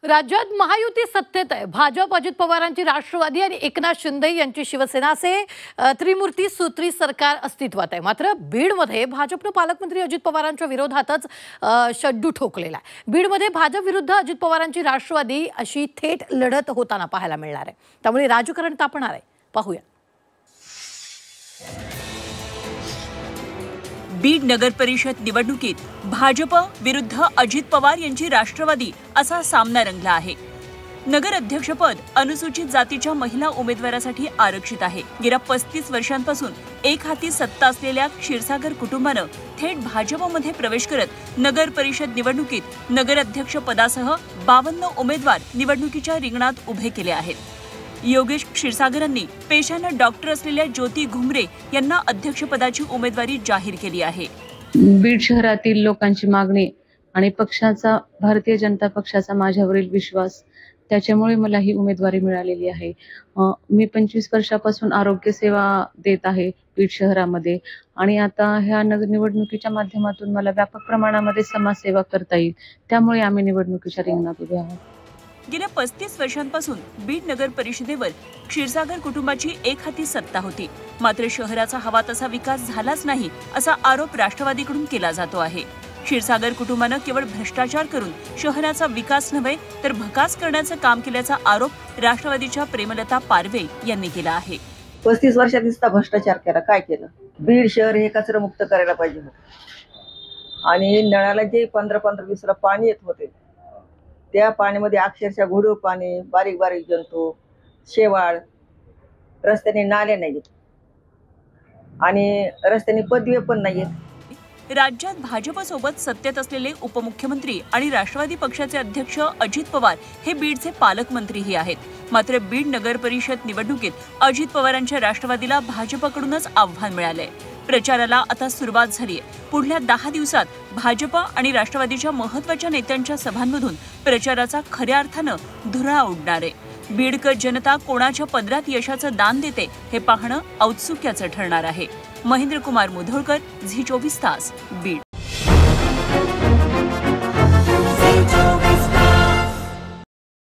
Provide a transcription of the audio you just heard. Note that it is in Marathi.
राज्यात महायुती सत्तेत आहे। भाजप, अजित पवारांची राष्ट्रवादी आणि एकनाथ शिंदे यांची शिवसेना असे त्रिमूर्ती सूत्री सरकार अस्तित्वात आहे। मात्र बीडमध्ये भाजपने पालकमंत्री अजित पवारांच्या विरोधातच शड्डू ठोकलेला आहे। बीडमध्ये भाजप विरुद्ध अजित पवारांची राष्ट्रवादी अशी थेट लढत होताना पाहायला मिळणार आहे। त्यामुळे राजकारण तापणार आहे। पाहूया। बीड नगर परिषद निवडणुकीत भाजप विरुद्ध अजित पवार यांची राष्ट्रवादी असा सामना रंगला आहे। नगर अध्यक्षपद अनुसूचित जातीच्या महिला उमेदवारासाठी आरक्षित आहे। गेल्या 35 वर्षांपासून एक हाती सत्ता असलेल्या क्षीरसागर कुटुंबानं थेट भाजपमध्ये प्रवेश करत नगर परिषद निवडणुकीत नगर अध्यक्ष पदासह 52 उमेदवार निवडणुकीच्या रिंगणात उभे केले आहेत। योगेश क्षीरसागरांनी पेशानं डॉक्टर असलेल्या ज्योती घुमरे यांना अध्यक्षपदाची उमेदवारी जाहीर केली आहे। बीड शहरातील लोकांची मागणी आणि पक्षाचा भारतीय जनता पक्षाचा माझ्यावरील विश्वास त्याच्यामुळे मला ही उमेदवारी मिळालेली आहे। मी 25 वर्षापासून आरोग्य सेवा देत आहे बीड शहरामध्ये आणि आता ह्या निवडणुकीच्या माध्यमातून मला व्यापक प्रमाणामध्ये समाजसेवा करता येईल, त्यामुळे आम्ही निवडणुकीच्या रिंगणात उभे आहोत। गेल्या 35 वर्षांपासून बीड नगर परिषदेवर क्षीरसागर कुटुंबाची एक हाती सत्ता होती। मात्र शहराचा हवा तसा विकास झालाच नाही असा आरोप राष्ट्रवादीकडून केला जातो आहे। क्षीरसागर कुटुंबानं केवळ भ्रष्टाचार करून शहराचा विकास नव्हे तर भकास करण्याचं काम केल्याचा आरोप राष्ट्रवादीच्या प्रेमलता पारवे यांनी केला आहे। 35 वर्षात नुसता भ्रष्टाचार केला, काय केलं? बीड शहर हे कचरामुक्त करायला पाहिजे होतं आणि नळाला जे 15-20 पाणी येत होते त्या पाण्यामध्ये अक्षरशः घोडू पाणी, बारीक बारीक जंतू, शेवाळ, रस्त्याने नाले नाहीत आणि रस्त्याने पदवे पण नाहीत। राज्यात भाजपसोबत सत्तेत असलेले उपमुख्यमंत्री आणि राष्ट्रवादी पक्षाचे अध्यक्ष अजित पवार हे बीडचे पालकमंत्रीही आहेत। मात्र बीड नगर परिषद निवडणुकीत अजित पवारांच्या राष्ट्रवादीला भाजपकडूनच आव्हान मिळालंय। प्रचाराला आता सुरुवात झाली आहे। पुढल्या 10 दिवसात भाजप आणि राष्ट्रवादीच्या महत्त्वाच्या नेत्यांच्या सभांमधून प्रचाराचा खऱ्या अर्थानं धुरळा उडणार आहे। बीडकर जनता कोणाच्या पदरात यशाचं दान देते हे पाहणं औत्सुक्याचं ठरणार आहे। महेंद्र कुमार मुधोळकर, झी 24 तास, बीड।